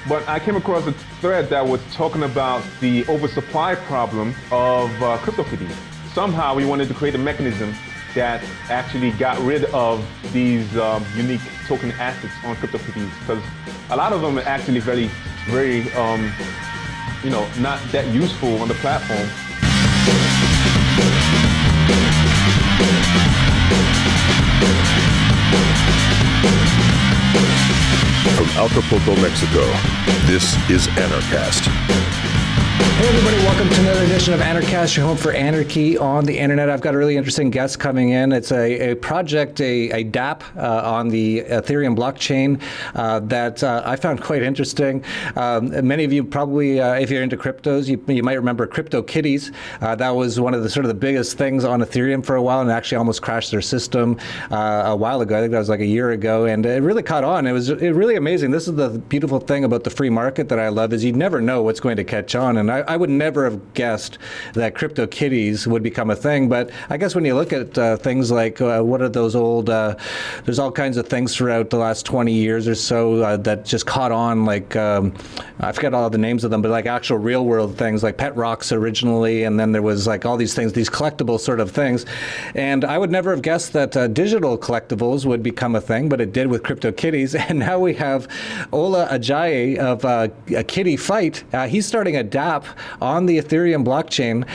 But I came across a thread that was talking about the oversupply problem of Cryptokitties. Somehow we wanted to create a mechanism that actually got rid of these unique token assets on Cryptokitties, because a lot of them are actually very, not that useful on the platform. From Acapulco, Mexico, this is Anarchast. Hey everybody, welcome to another edition of Anarchast, your home for anarchy on the internet. I've got a really interesting guest coming in. It's a project, a DApp on the Ethereum blockchain that I found quite interesting. Many of you probably, if you're into cryptos, you might remember Cryptokitties. That was one of the sort of the biggest things on Ethereum for a while, and actually almost crashed their system a while ago. I think that was like a year ago, and it really caught on. It was really amazing. This is the beautiful thing about the free market that I love, is you never know what's going to catch on. And I would never have guessed that Cryptokitties would become a thing, but I guess when you look at things like what are those old, there's all kinds of things throughout the last 20 years or so that just caught on, like, I forget all the names of them, but like actual real world things like pet rocks originally, and then there was like all these things, these collectible sort of things. And I would never have guessed that digital collectibles would become a thing, but it did with Cryptokitties. And now we have Ajayi of Kittie Fight. He's starting a DApp on the Ethereum blockchain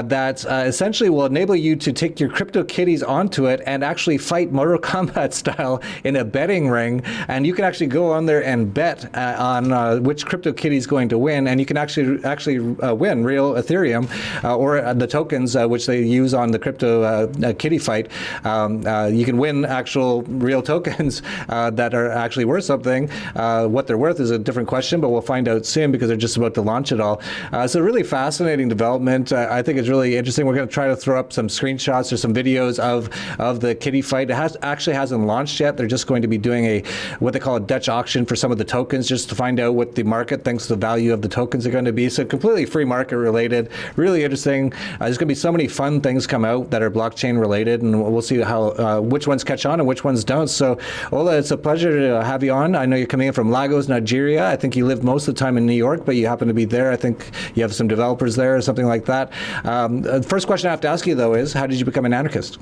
that essentially will enable you to take your Cryptokitties onto it and actually fight Mortal Kombat style in a betting ring. And you can actually go on there and bet on which Cryptokittie is going to win, and you can actually win real Ethereum or the tokens which they use on the Crypto Kittie Fight. You can win actual real tokens that are actually worth something. What they're worth is a different question, but we'll find out soon because they're just about to launch it all. So really fascinating development. I think it's really interesting. We're going to try to throw up some screenshots or some videos of the Kittie Fight. It actually hasn't launched yet. They're just going to be doing what they call a Dutch auction for some of the tokens, just to find out what the market thinks the value of the tokens are going to be. So completely free market related. Really interesting. There's going to be so many fun things come out that are blockchain related, and we'll see how which ones catch on and which ones don't. So Ola, it's a pleasure to have you on. I know you're coming in from Lagos, Nigeria. I think you live most of the time in New York, but you happen to be there. I think you have some developers there or something like that. The first question I have to ask you, though, is how did you become an anarchist?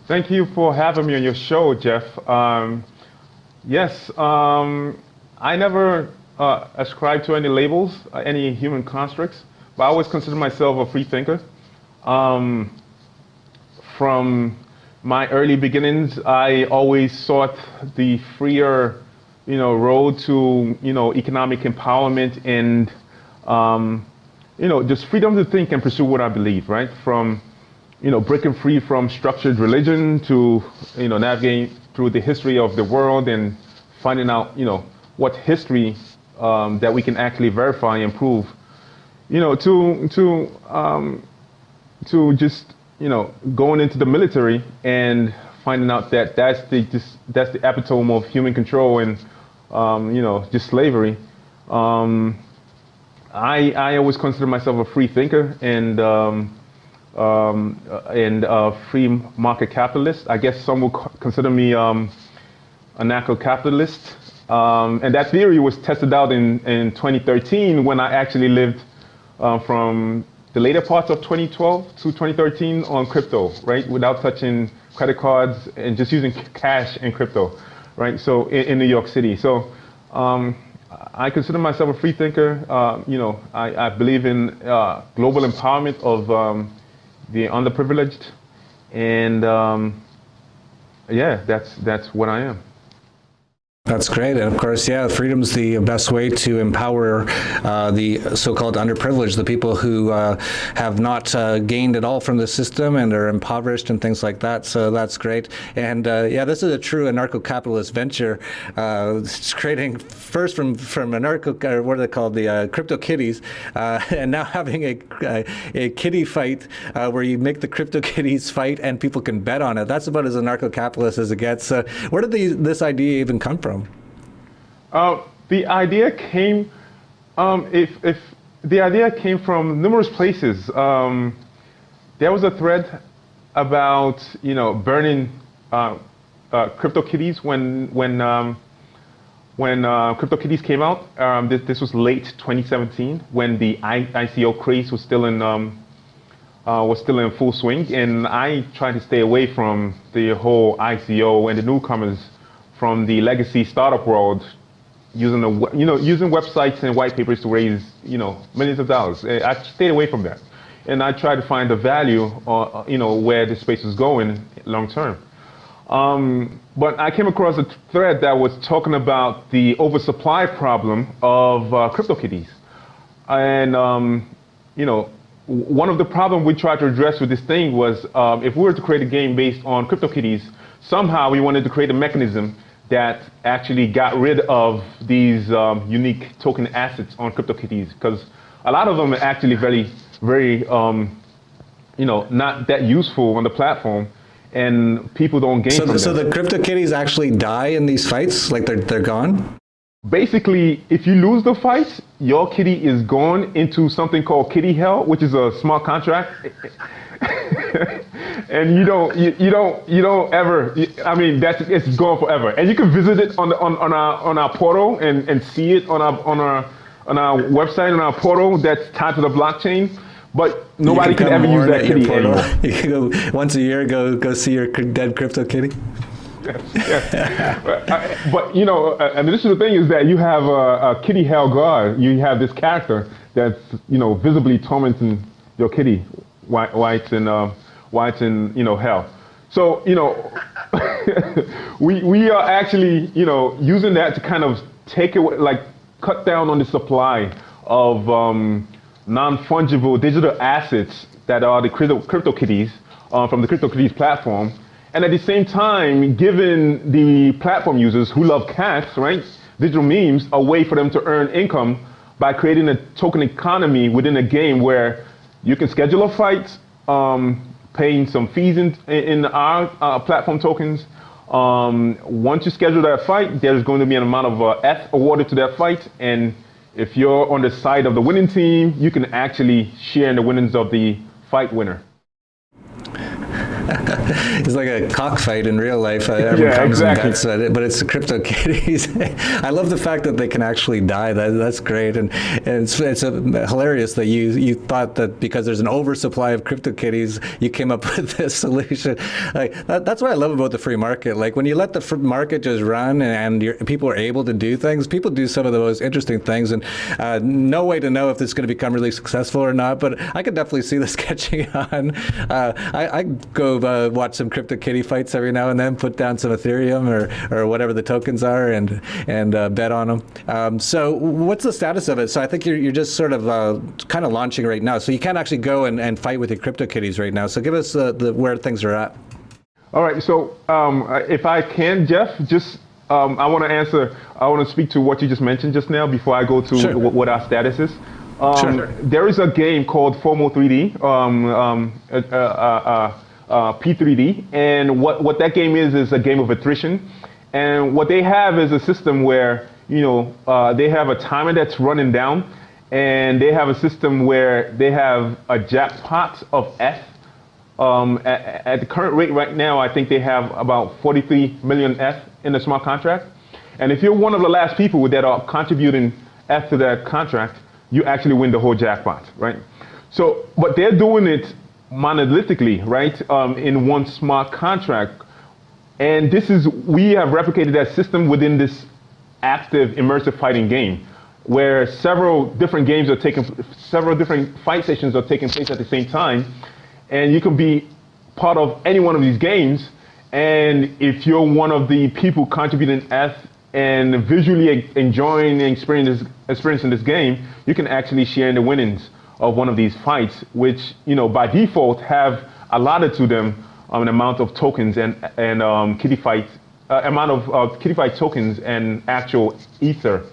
Thank you for having me on your show, Jeff. Yes, I never ascribed to any labels, any human constructs, but I always consider myself a free thinker. From my early beginnings, I always sought the freer, road to, economic empowerment and just freedom to think and pursue what I believe, right? From, breaking free from structured religion to, navigating through the history of the world and finding out, what history that we can actually verify and prove, to just, going into the military and finding out that that's the epitome of human control and, just slavery. I always consider myself a free thinker and a free market capitalist. I guess some will consider me an anarcho-capitalist. And that theory was tested out in 2013 when I actually lived from the later parts of 2012 to 2013 on crypto, right? Without touching credit cards and just using cash and crypto, right? So in New York City. So I consider myself a free thinker. I believe in global empowerment of the underprivileged, and that's what I am. That's great. And of course, yeah, freedom's the best way to empower the so-called underprivileged, the people who have not gained at all from the system and are impoverished and things like that. So that's great. And this is a true anarcho-capitalist venture. It's creating first from anarcho, what are they called, the Cryptokitties, and now having a kitty fight where you make the Cryptokitties fight and people can bet on it. That's about as anarcho-capitalist as it gets. Where did this idea even come from? The idea came, the idea came from numerous places. There was a thread about when Cryptokitties came out. This was late 2017 when the ICO craze was still in full swing, and I tried to stay away from the whole ICO and the newcomers from the legacy startup world, using websites and white papers to raise millions of dollars. I stayed away from that, and I tried to find the value, where the space was going long term. But I came across a thread that was talking about the oversupply problem of Cryptokitties, and one of the problems we tried to address with this thing was if we were to create a game based on Cryptokitties, somehow we wanted to create a mechanism that actually got rid of these unique token assets on Cryptokitties, because a lot of them are actually very, very, not that useful on the platform, and people don't gain from them. So the Cryptokitties actually die in these fights? Like they're gone? Basically, if you lose the fight, your kitty is gone into something called Kitty Hell, which is a smart contract. And you don't ever, it's gone forever. And you can visit it on our portal and see it on our website, on our portal that's tied to the blockchain. But nobody can ever use that kitty anymore. You can go once a year, go see your dead Crypto Kitty. Yes. But and this is the thing, is that you have a Kitty Hell guard. You have this character that's visibly tormenting your kitty while it's in hell. So we are actually using that to kind of take away, like cut down on the supply of non-fungible digital assets that are the Cryptokitties from the Cryptokitties platform. And at the same time, giving the platform users who love cats, right, digital memes, a way for them to earn income by creating a token economy within a game where you can schedule a fight, paying some fees in our platform tokens. Once you schedule that fight, there's going to be an amount of F awarded to that fight. And if you're on the side of the winning team, you can actually share in the winnings of the fight winner. It's like a cockfight in real life. Yeah, exactly. But it's the Cryptokitties. I love the fact that they can actually die. That's great, and it's hilarious that you thought that because there's an oversupply of Cryptokitties, you came up with this solution. Like that's what I love about the free market. Like when you let the market just run and people are able to do things, people do some of the most interesting things, and no way to know if this is going to become really successful or not. But I could definitely see this catching on. I go watch some Crypto Kittie fights every now and then, put down some Ethereum or whatever the tokens are, and bet on them. So what's the status of it? So I think you're just sort of kind of launching right now. So you can't actually go and fight with your Crypto Kitties right now. So give us where things are at. All right. So if I can, Jeff, just I want to speak to what you just mentioned just now before I go to Sure. what our status is. Sure. There is a game called FOMO 3D. P3D, and what that game is a game of attrition, and what they have is a system where they have a timer that's running down, and they have a system where they have a jackpot of F. At the current rate right now, I think they have about 43 million F in the smart contract, and if you're one of the last people that are contributing F to that contract, you actually win the whole jackpot, right? So, but they're doing it monolithically, right, in one smart contract. And we have replicated that system within this active immersive fighting game, where several different fight sessions are taking place at the same time. And you can be part of any one of these games. And if you're one of the people contributing F and visually enjoying and experiencing this game, you can actually share in the winnings of one of these fights, which by default have allotted to them an amount of tokens and Kittie Fight amount of Kittie Fight tokens and actual ether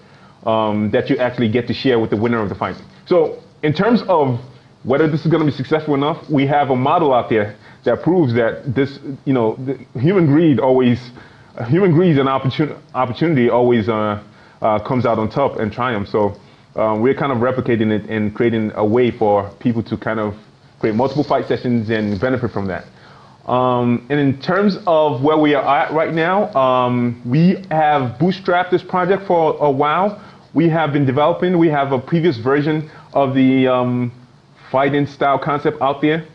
that you actually get to share with the winner of the fight. So in terms of whether this is going to be successful enough, we have a model out there that proves that this, the human greed and opportunity always comes out on top and triumphs. So we're kind of replicating it and creating a way for people to kind of create multiple fight sessions and benefit from that. And in terms of where we are at right now, we have bootstrapped this project for a while. We have been developing. We have a previous version of the fighting style concept out there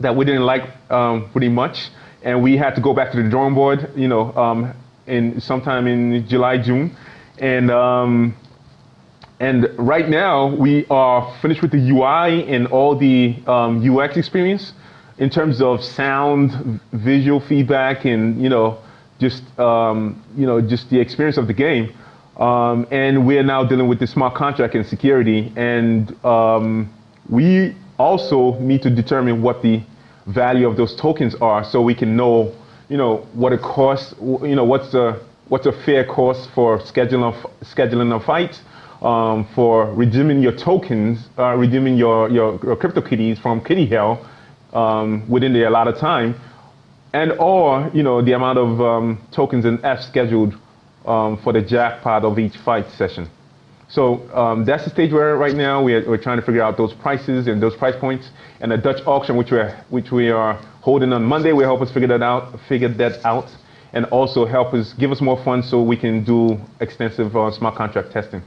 that we didn't like pretty much, and we had to go back to the drawing board, in sometime in July, June, and right now we are finished with the UI and all the UX experience in terms of sound, visual feedback, and just the experience of the game. And we are now dealing with the smart contract and security, and we also need to determine what the value of those tokens are, so we can know, what it costs. What's a fair cost for scheduling a fight, for redeeming your tokens, redeeming your Cryptokitties from Kittie Hell within the allotted time, and or the amount of tokens and F scheduled for the jackpot of each fight session. So that's the stage we're at right now. We're trying to figure out those prices and those price points. And the Dutch auction, which we are holding on Monday, will help us figure that out, and also give us more funds so we can do extensive smart contract testing.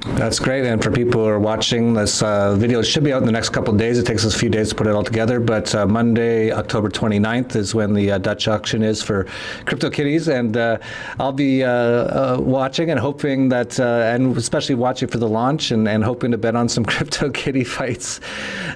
That's great. And for people who are watching this video, it should be out in the next couple of days. It takes us a few days to put it all together, but Monday, October 29th is when the Dutch auction is for Cryptokitties, and I'll be watching and hoping that, and especially watching for the launch, and hoping to bet on some Crypto Kittie fights.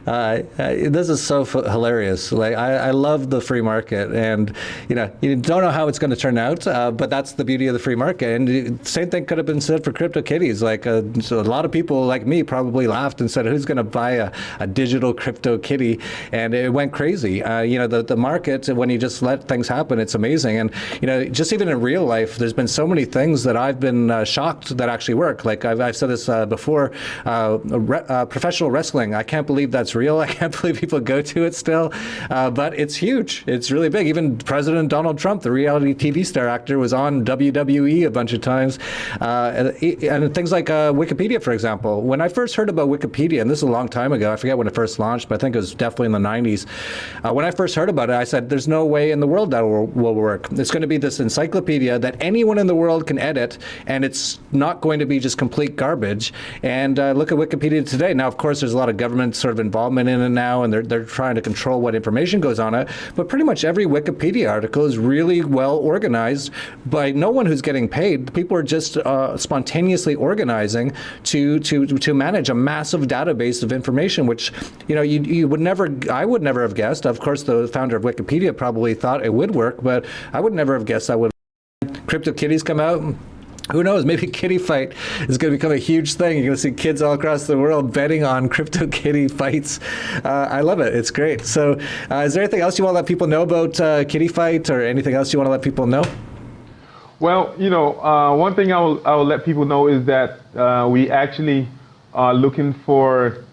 This is so hilarious. Like, I love the free market, and you don't know how it's going to turn out, but that's the beauty of the free market. And the same thing could have been said for Cryptokitties. Like, so a lot of people like me probably laughed and said, who's going to buy a digital Crypto Kittie? And it went crazy. The market, when you just let things happen, it's amazing. And just even in real life, there's been so many things that I've been shocked that actually work. Like I've said this before, professional wrestling. I can't believe that's real. I can't believe people go to it still, but it's huge. It's really big. Even President Donald Trump, the reality TV star actor, was on WWE a bunch of times, and things like Wikipedia, for example. When I first heard about Wikipedia, and this is a long time ago, I forget when it first launched, but I think it was definitely in the 90s. When I first heard about it, I said, there's no way in the world that will work. It's going to be this encyclopedia that anyone in the world can edit, and it's not going to be just complete garbage. And look at Wikipedia today. Now, of course, there's a lot of government sort of involvement in it now, and they're trying to control what information goes on it. But pretty much every Wikipedia article is really well organized by no one who's getting paid. People are just spontaneously organizing to manage a massive database of information, which I would never have guessed. Of course, the founder of Wikipedia probably thought it would work, but I would never have guessed that would. Cryptokitties come out. Who knows? Maybe Kittie Fight is going to become a huge thing. You're going to see kids all across the world betting on Crypto Kittie fights. I love it. It's great. So, is there anything else you want to let people know about Kittie Fight, or anything else you want to let people know? Well, one thing I will let people know is that we actually are looking for,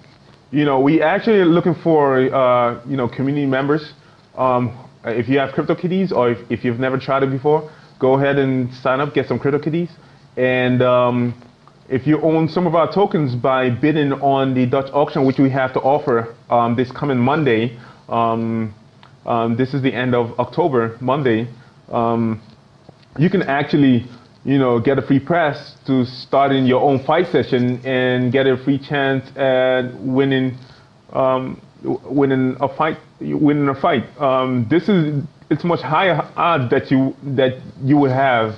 community members. If you have Cryptokitties, or if you've never tried it before, go ahead and sign up, get some Cryptokitties. And if you own some of our tokens by bidding on the Dutch auction, which we have to offer this coming Monday, this is the end of October, Monday, you can actually, get a free press to start in your own fight session and get a free chance at winning a fight. It's much higher odds that you would have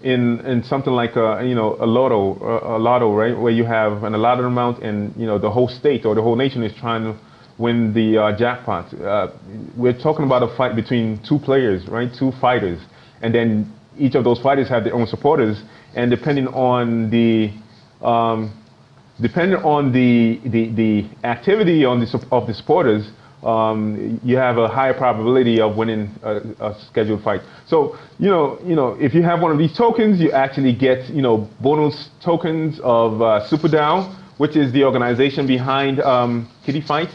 in something like a lotto, right, where you have an allotted amount, and the whole state or the whole nation is trying to win the jackpot. We're talking about a fight between two players, right, two fighters, and then each of those fighters have their own supporters, and depending on the activity of the supporters, you have a higher probability of winning a scheduled fight. So, if you have one of these tokens, you actually get, bonus tokens of SuperDAO, which is the organization behind Kittie Fight.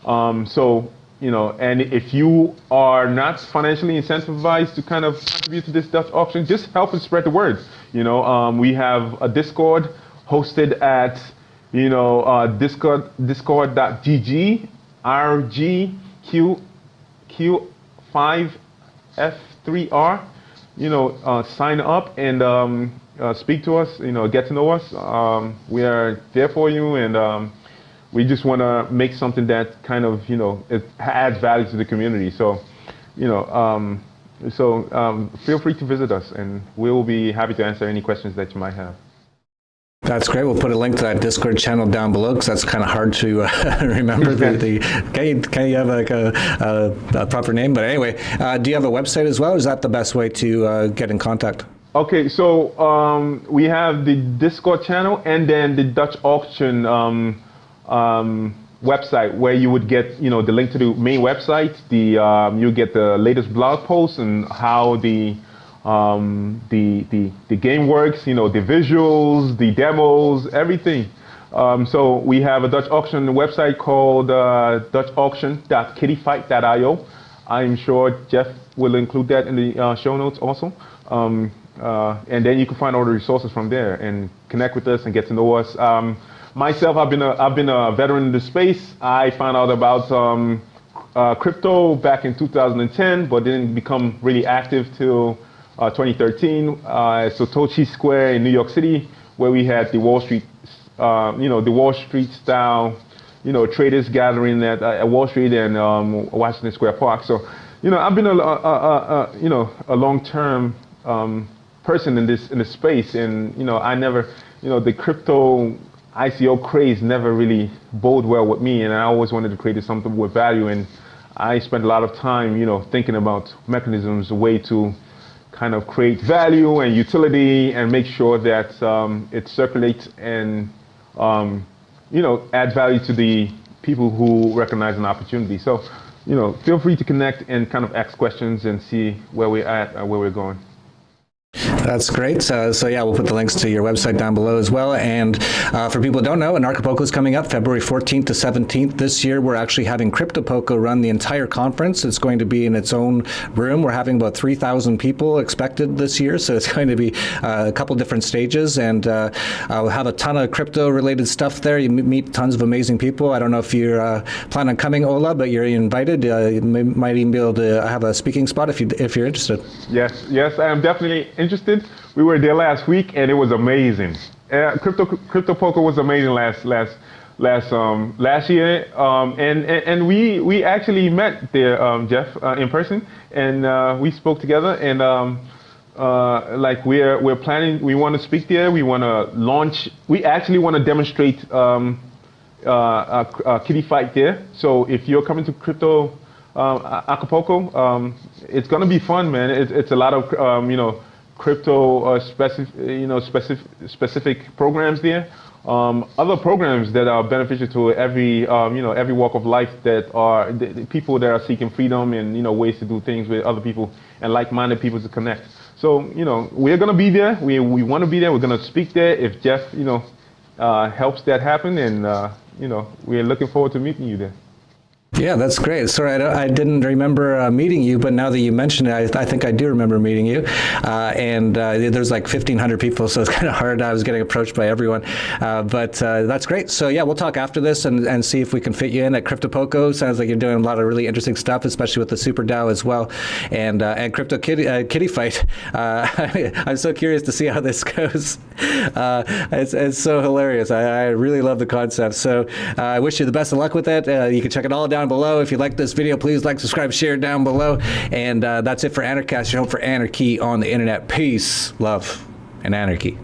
And if you are not financially incentivized to kind of contribute to this Dutch auction, just help us spread the word. We have a Discord hosted at, discord.gg, Q5F3R. Sign up and speak to us. Get to know us. We are there for you, and we just want to make something that kind of it adds value to the community. So, feel free to visit us, and we'll be happy to answer any questions that you might have. That's great. We'll put a link to that Discord channel down below because that's kind of hard to remember. Can you have like a proper name? But anyway, do you have a website as well? Or is that the best way to get in contact? Okay, so we have the Discord channel and then the Dutch auction website where you would get the link to the main website. You get the latest blog posts and how the game works, the visuals, the demos, everything. So we have a Dutch auction website called dutchauction.kittiefight.io. I'm sure Jeff will include that in the show notes also. And then you can find all the resources from there and connect with us and get to know us. Myself, I've been a veteran in the space. I found out about crypto back in 2010, but didn't become really active till 2013, Satoshi Square in New York City, where we had the Wall Street, the Wall Street style, traders gathering at Wall Street and Washington Square Park. So, I've been a long-term person in this space, and I never, the crypto ICO craze never really bode well with me, and I always wanted to create something with value, and I spent a lot of time, thinking about mechanisms, a way to kind of create value and utility and make sure that it circulates and add value to the people who recognize an opportunity. So, feel free to connect and kind of ask questions and see where we're at, where we're going. That's great. So yeah, we'll put the links to your website down below as well. And for people who don't know, Anarchapulco is coming up February 14th to 17th. This year, we're actually having Cryptopulco run the entire conference. It's going to be in its own room. We're having about 3,000 people expected this year. So it's going to be a couple different stages. And we'll have a ton of crypto-related stuff there. You meet tons of amazing people. I don't know if you're planning on coming, Ola, but you're invited. You might even be able to have a speaking spot if you're interested. Yes, I am definitely interested. We were there last week and it was amazing. Cryptopulco was amazing last year, and we actually met there, Jeff, in person, and we spoke together, and we're planning. We want to speak there. We want to launch. We actually want to demonstrate Kittie Fight there. So if you're coming to Crypto Acapulco, it's gonna be fun, man. It's a lot of crypto specific programs there. Other programs that are beneficial to every every walk of life, that are the people that are seeking freedom and ways to do things with other people and like-minded people to connect. So we're gonna be there. We want to be there. We're gonna speak there if Jeff helps that happen, and we're looking forward to meeting you there. Yeah, that's great. Sorry, I didn't remember meeting you, but now that you mentioned it, I think I do remember meeting you. And there's like 1,500 people, so it's kind of hard. I was getting approached by everyone. But that's great. So yeah, we'll talk after this and see if we can fit you in at Cryptopulco. Sounds like you're doing a lot of really interesting stuff, especially with the SuperDAO as well. And Crypto Kittie Fight. I'm so curious to see how this goes. It's so hilarious. I really love the concept. So I wish you the best of luck with it. You can check it all down below. If you like this video, please like, subscribe, share down below. And that's it for Anarchast, your home for anarchy on the internet. Peace, love, and anarchy.